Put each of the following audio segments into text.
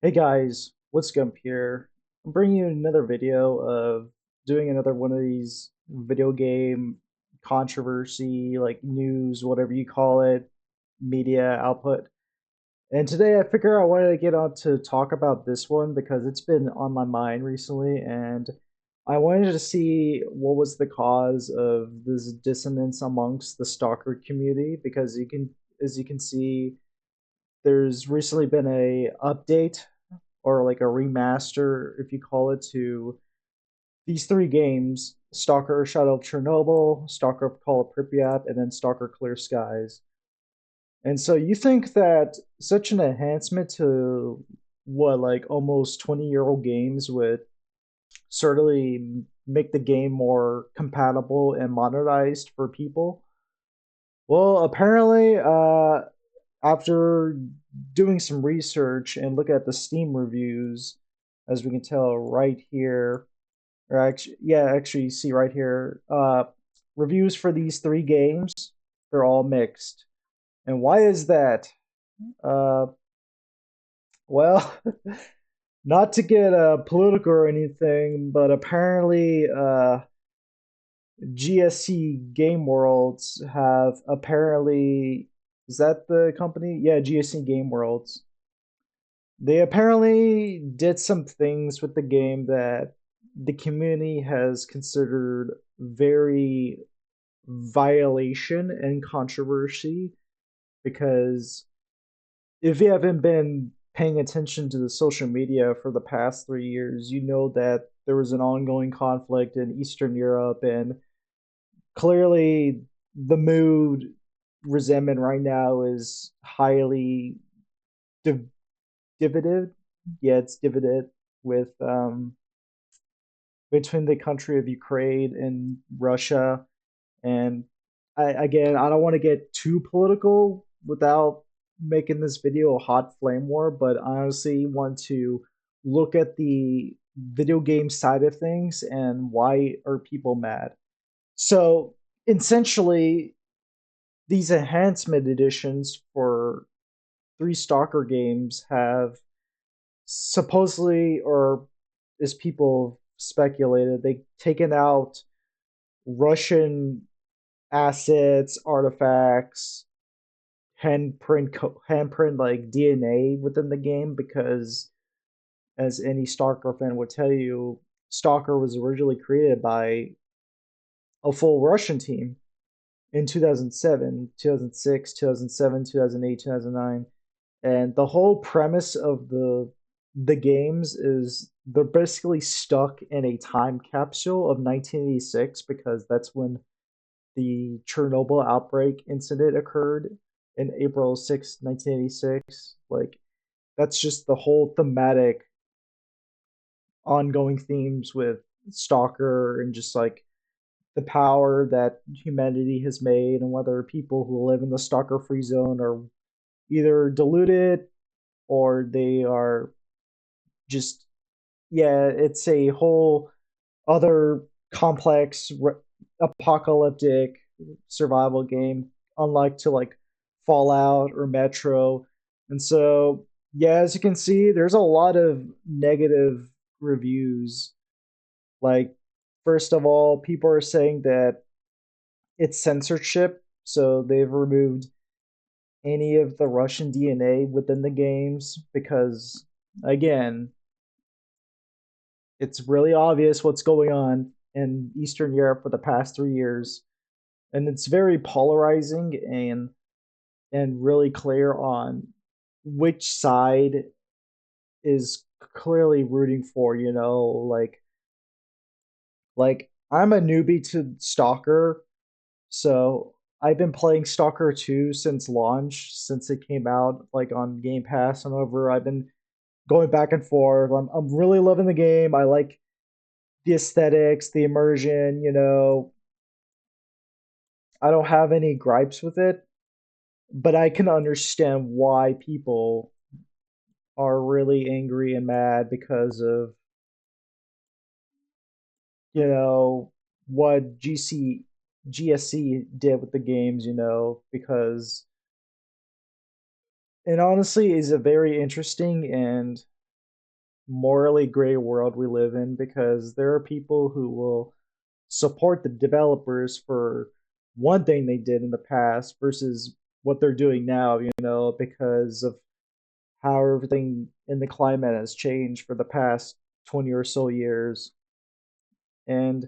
Hey guys, what's Gump here? I'm bringing you another video of doing another one of these video game controversy, like news, whatever you call it, media output. And today I figure I wanted to get on to talk about this one because it's been on my mind recently, and I wanted to see what was the cause of this dissonance amongst the stalker community because as you can see, there's recently been a update or like a remaster, if you call it, to these three games: Stalker Shadow of Chernobyl, Stalker Call of Pripyat, and then Stalker Clear Skies. And so you think that such an enhancement to what, like almost 20-year-old games would certainly make the game more compatible and modernized for people? Well, apparently, after doing some research and look at the Steam reviews, as we can tell right here, or actually, yeah, actually, you see right here, reviews for these three games, they're all mixed. And why is that? Uh, well, not to get political or anything, but apparently, GSC Game Worlds have apparently, is that the company? Yeah, GSC Game Worlds. They apparently did some things with the game that the community has considered very violation and controversy, because if you haven't been paying attention to the social media for the past 3 years, you know that there was an ongoing conflict in Eastern Europe, and clearly the mood resentment right now is highly div- divided. Yeah, it's divided with between the country of Ukraine and Russia. And I don't want to get too political without making this video a hot flame war, but I honestly want to look at the video game side of things and why are people mad. So essentially, these enhancement editions for three Stalker games have supposedly, or as people speculated, they've taken out Russian assets, artifacts, handprint like DNA within the game, because as any Stalker fan would tell you, Stalker was originally created by a full Russian team in 2007, 2006, 2007, 2008, 2009. And the whole premise of the games is they're basically stuck in a time capsule of 1986, because that's when the Chernobyl outbreak incident occurred in April 6th, 1986. Like, that's just the whole thematic ongoing themes with Stalker, and just like the power that humanity has made, and whether people who live in the Stalker free zone are either deluded or they are just, yeah, it's a whole other complex apocalyptic survival game, unlike to like Fallout or Metro. And so, yeah, as you can see, there's a lot of negative reviews. Like, first of all, people are saying that it's censorship, so they've removed any of the Russian DNA within the games because, again, it's really obvious what's going on in Eastern Europe for the past 3 years, and it's very polarizing and really clear on which side is clearly rooting for. Like I'm a newbie to Stalker, so I've been playing Stalker 2 since launch, since it came out like on Game Pass and over. I've been going back and forth. I'm really loving the game. I like the aesthetics, the immersion, I don't have any gripes with it, but I can understand why people are really angry and mad because of, you know, what GSC did with the games, because it honestly is a very interesting and morally gray world we live in because there are people who will support the developers for one thing they did in the past versus what they're doing now, because of how everything in the climate has changed for the past 20 or so years. And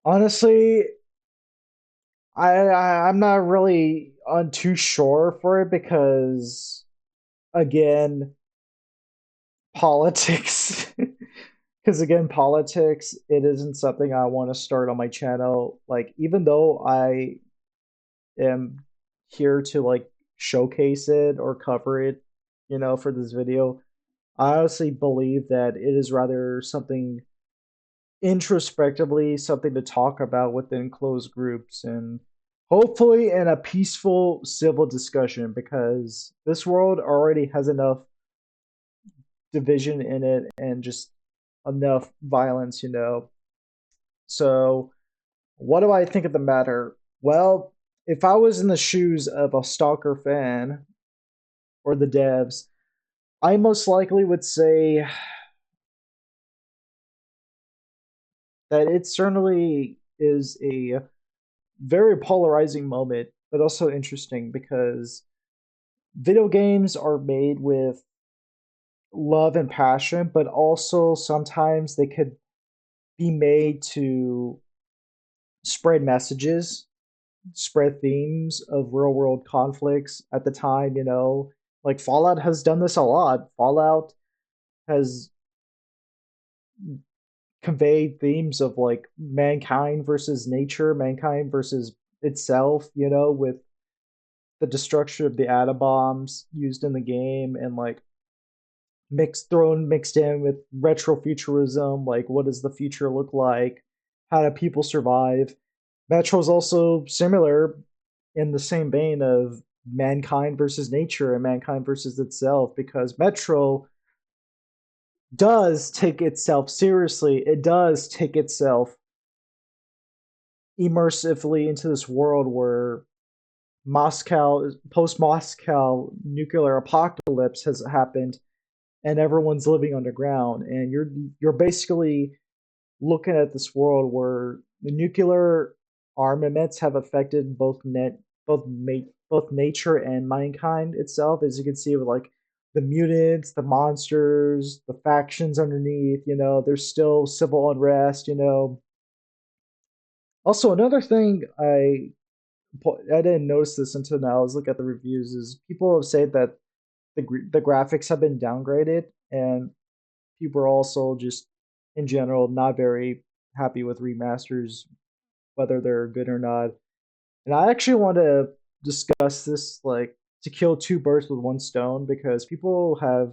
honestly, I'm not really on too sure for it because again, politics. Because again, politics, it isn't something I want to start on my channel. Like, even though I am here to like showcase it or cover it, for this video, I honestly believe that it is rather something introspectively, something to talk about within closed groups and hopefully in a peaceful civil discussion because this world already has enough division in it and just enough violence. So, what do I think of the matter? Well, if I was in the shoes of a Stalker fan or the devs, I most likely would say that it certainly is a very polarizing moment, but also interesting because video games are made with love and passion, but also sometimes they could be made to spread messages, spread themes of real world conflicts at the time. Like Fallout has done this a lot. Fallout has conveyed themes of like mankind versus nature, mankind versus itself, with the destruction of the atom bombs used in the game and like mixed in with retrofuturism, like what does the future look like? How do people survive? Metro is also similar in the same vein of mankind versus nature and mankind versus itself because Metro does take itself seriously. It does take itself immersively into this world where post Moscow nuclear apocalypse has happened and everyone's living underground and you're basically looking at this world where the nuclear armaments have affected both nature and mankind itself, as you can see with like the mutants, the monsters, the factions underneath. There's still civil unrest. Also, another thing I didn't notice this until now. I was looking at the reviews. Is people have said that the graphics have been downgraded, and people are also just in general not very happy with remasters, whether they're good or not. And I actually want to discuss this, like, to kill two birds with one stone, because people have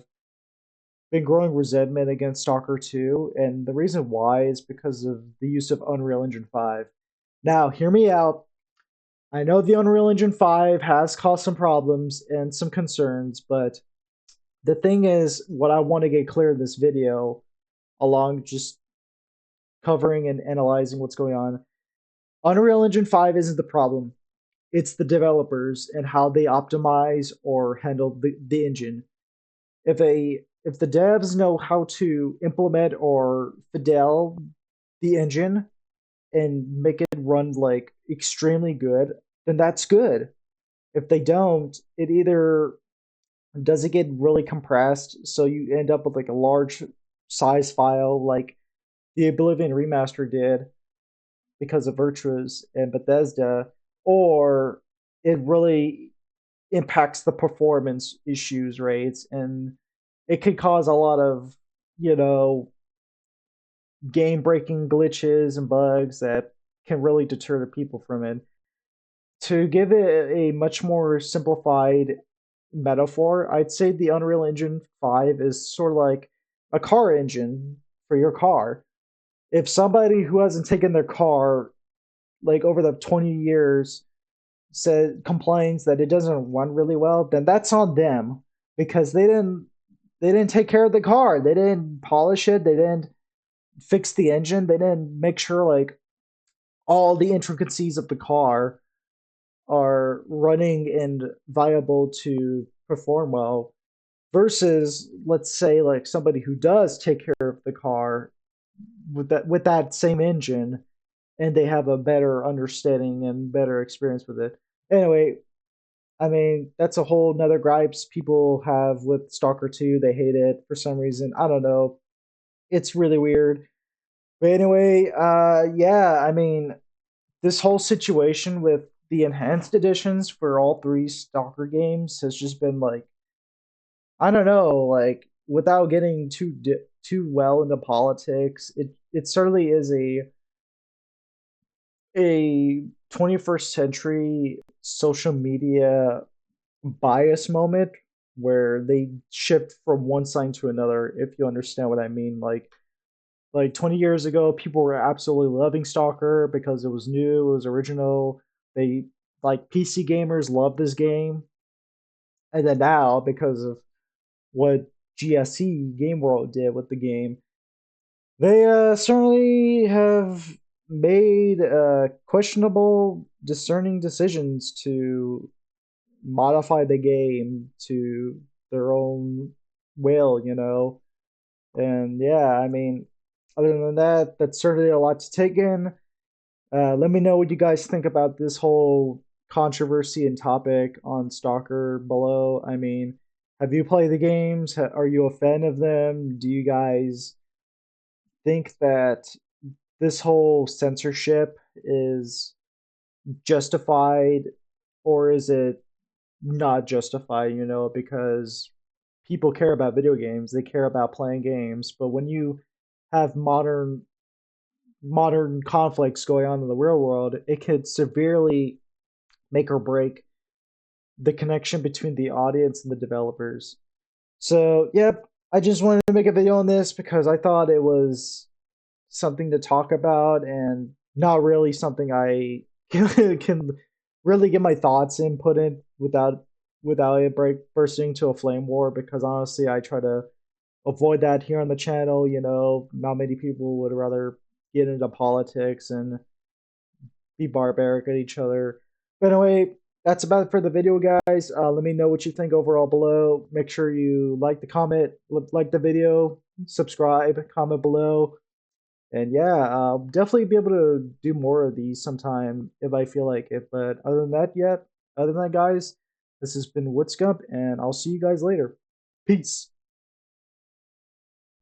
been growing resentment against Stalker 2, and the reason why is because of the use of Unreal Engine 5. Now, hear me out. I know the Unreal Engine 5 has caused some problems and some concerns, but the thing is, what I want to get clear in this video, along just covering and analyzing what's going on, Unreal Engine 5 isn't the problem. It's the developers and how they optimize or handle the engine. If the devs know how to implement or fidel the engine and make it run like extremely good, then that's good. If they don't, it either does it get really compressed, so you end up with like a large size file like the Oblivion remaster did because of Virtues and Bethesda, or it really impacts the performance issues rates and it could cause a lot of, you know, game breaking glitches and bugs that can really deter the people from it. To give it a much more simplified metaphor, I'd say the Unreal Engine 5 is sort of like a car engine for your car. If somebody who hasn't taken their car like over the 20 years said complains that it doesn't run really well, then that's on them because they didn't take care of the car. They didn't polish it. They didn't fix the engine. They didn't make sure like all the intricacies of the car are running and viable to perform well. versus, let's say, like somebody who does take care of the car with that same engine, and they have a better understanding and better experience with it. Anyway, I mean, that's a whole nother gripes people have with Stalker 2. They hate it for some reason. I don't know. It's really weird. But anyway, yeah, I mean, this whole situation with the enhanced editions for all three Stalker games has just been like, I don't know, like without getting too well into politics, it certainly is a 21st century social media bias moment where they shift from one side to another, if you understand what I mean. Like 20 years ago, people were absolutely loving Stalker because it was new, it was original. They like PC gamers love this game. And then now, because of what GSE Game World did with the game, they certainly have made questionable, discerning decisions to modify the game to their own will, you know. And yeah, I mean, other than that, that's certainly a lot to take in. Let me know what you guys think about this whole controversy and topic on Stalker below. I mean, have you played the games? Are you a fan of them? Do you guys think that this whole censorship is justified, or is it not justified, you know, because people care about video games, they care about playing games, but when you have modern conflicts going on in the real world, it could severely make or break the connection between the audience and the developers. So, yep, I just wanted to make a video on this because I thought it was something to talk about and not really something I can really get my thoughts input in without it bursting into a flame war, because honestly I try to avoid that here on the channel. You know, not many people would rather get into politics and be barbaric at each other. But anyway, that's about it for the video, guys. Let me know what you think overall below. Make sure you like the comment, like the video, subscribe, comment below. And yeah, I'll definitely be able to do more of these sometime if I feel like it. But other than that, guys, this has been Woodscump, and I'll see you guys later. Peace.